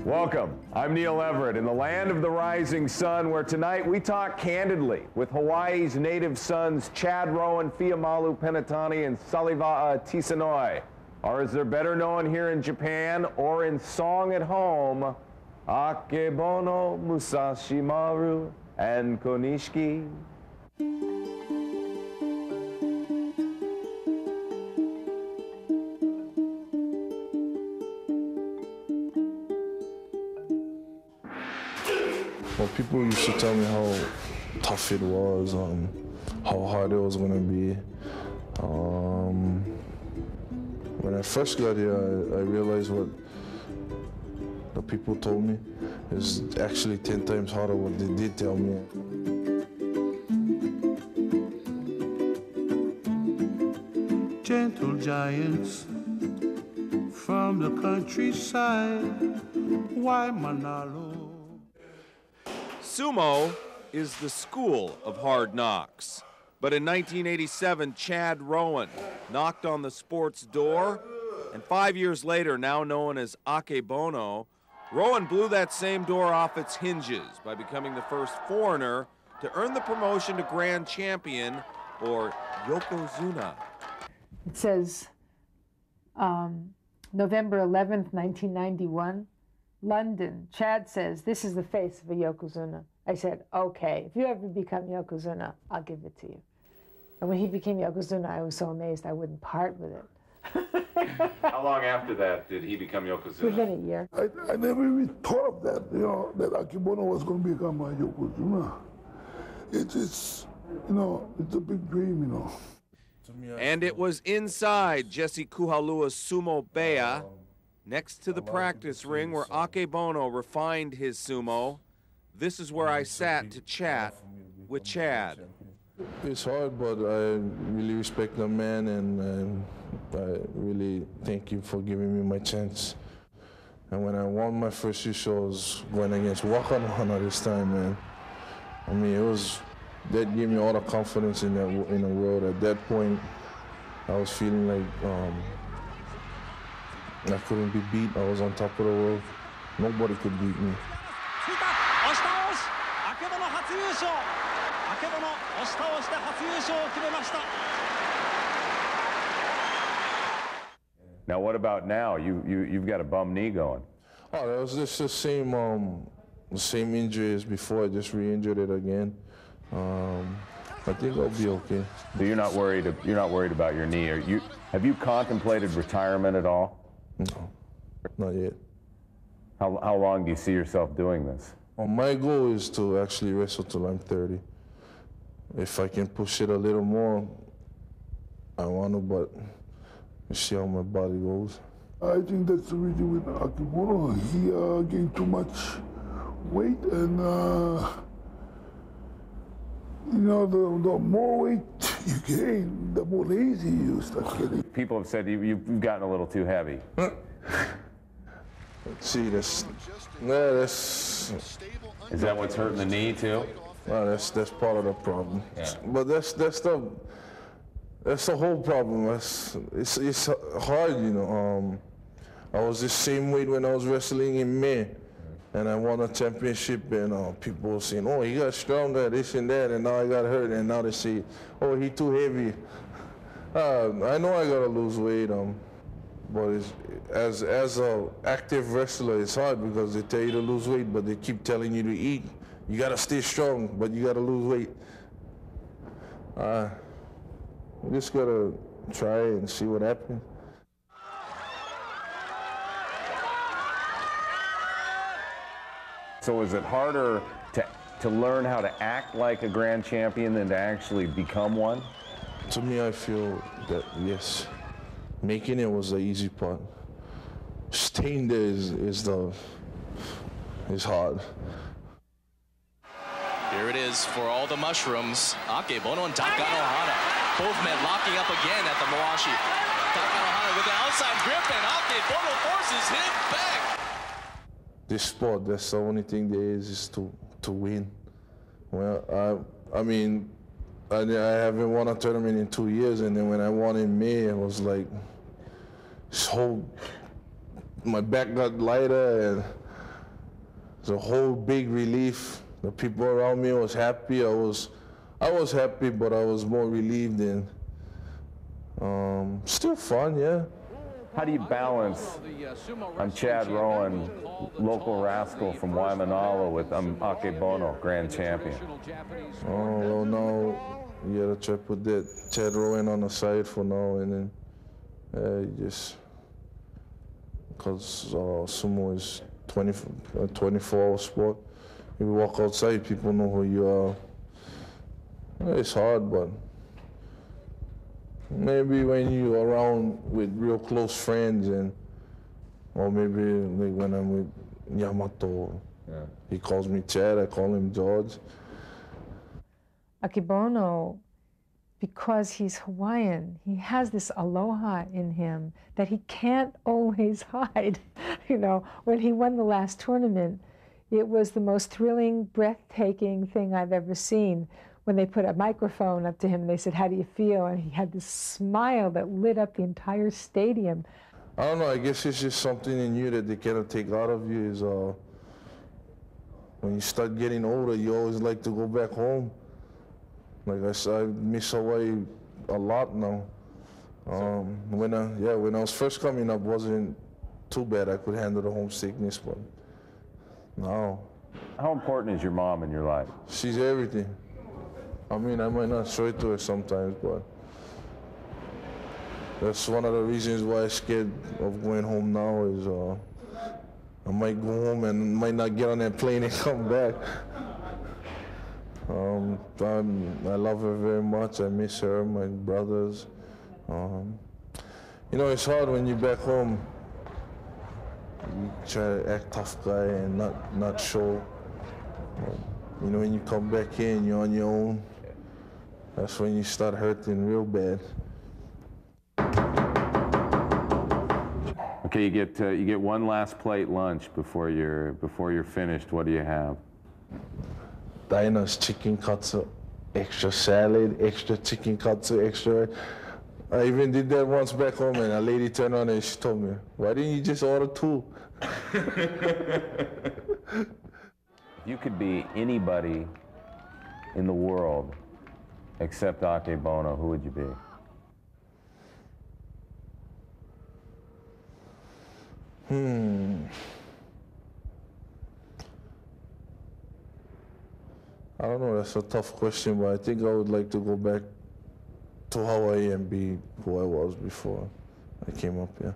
Welcome. I'm Neil Everett in the land of the rising sun, where tonight we talk candidly with Hawaii's native sons Chad Rowan, Fiamalu Penatani, and Saliva'a Tisanoi. Or as they're better known here in Japan or in song at home, Akebono, Musashi Maru, and Konishiki. Well, people used to tell me how tough it was, how hard it was going to be. When I first got here, I realized what the people told me is actually 10 times harder what they did tell me. Gentle giants from the countryside, why Manalo? Sumo is the school of hard knocks. But in 1987, Chad Rowan knocked on the sport's door, and 5 years later, now known as Akebono, Rowan blew that same door off its hinges by becoming the first foreigner to earn the promotion to grand champion, or yokozuna. It says November 11th, 1991. London, Chad says, this is the face of a yokozuna. I said, okay, if you ever become yokozuna, I'll give it to you. And when he became yokozuna, I was so amazed I wouldn't part with it. How long after that did he become yokozuna? Within a year. I never even thought of that, that Akebono was going to become a yokozuna. It's a big dream, And it was inside Jesse Kuhalua's sumo bea, next to the practice ring where Akebono refined his sumo. This is where I sat to chat with Chad. It's hard, but I really respect the man, and I really thank you for giving me my chance. And when I won my first two shows, going against Wakanohana this time, man, I mean, that gave me all the confidence in the world. At that point, I was feeling like I couldn't be beat. I was on top of the world. Nobody could beat me. Now, what about now? You've got a bum knee going. Oh, that was just the same injury as before. I just re-injured it again. I think I'll be okay. So you're not worried about your knee. Have you contemplated retirement at all? No, not yet. How long do you see yourself doing this? Well, my goal is to actually wrestle till I'm 30. If I can push it a little more, I want to, but we'll see how my body goes. I think that's the reason with Akebono. He gained too much weight, and the more weight you gain, the more lazy you start getting. People have said you've gotten a little too heavy. See, that's. Is that what's hurting the knee too? Well, that's part of the problem. Yeah. But that's the whole problem. It's hard, I was the same weight when I was wrestling in May, and I won a championship, and people were saying, oh, he got stronger, this and that, and now I got hurt, and now they say, oh, he too heavy. I know I gotta lose weight, but as an active wrestler, it's hard because they tell you to lose weight, but they keep telling you to eat. You gotta stay strong, but you gotta lose weight. We just gotta try and see what happens. So is it harder to learn how to act like a grand champion than to actually become one? To me, I feel that, yes, making it was the easy part. Staying there is hard. Here it is for all the mushrooms. Akebono and Takanohana. Both men locking up again at the Mawashi. Takanohana with the outside grip, and Akebono forces him back. This sport, that's the only thing there is to win. Well, I mean, I haven't won a tournament in 2 years, and then when I won in May, I was like, my back got lighter, and it's a whole big relief. The people around me was happy. I was happy, but I was more relieved and still fun, yeah. How do you balance, I'm Chad Rowan, local rascal from Waimanalo, with Akebono, grand champion? Oh, well, now you gotta try to put that Chad Rowan on the side for now, and then you just, because sumo is 24-hour sport. If you walk outside, people know who you are. It's hard, but maybe when you're around with real close friends, or maybe like when I'm with Yamato, he calls me Chad, I call him George. Akebono, because he's Hawaiian, he has this aloha in him that he can't always hide. You know, when he won the last tournament, it was the most thrilling, breathtaking thing I've ever seen. When they put a microphone up to him and they said, "How do you feel?" And he had this smile that lit up the entire stadium. I don't know, I guess it's just something in you that they cannot take out of you. Is when you start getting older, you always like to go back home. Like I said, I miss Hawaii a lot now. When I was first coming up, wasn't too bad. I could handle the homesickness, but now. How important is your mom in your life? She's everything. I mean, I might not show it to her sometimes, but that's one of the reasons why I'm scared of going home now is I might go home and might not get on that plane and come back. I love her very much. I miss her, my brothers. You know, it's hard when you're back home. You try to act tough guy and not show. You know, when you come back here and you're on your own, that's when you start hurting real bad. Okay, you get one last plate lunch before you're finished. What do you have? Dinah's chicken katsu, extra salad, extra chicken katsu, extra. I even did that once back home, and a lady turned around and she told me, "Why didn't you just order 2?" You could be anybody in the world except Akebono. Who would you be? I don't know, that's a tough question, but I think I would like to go back to Hawaii and be who I was before I came up here.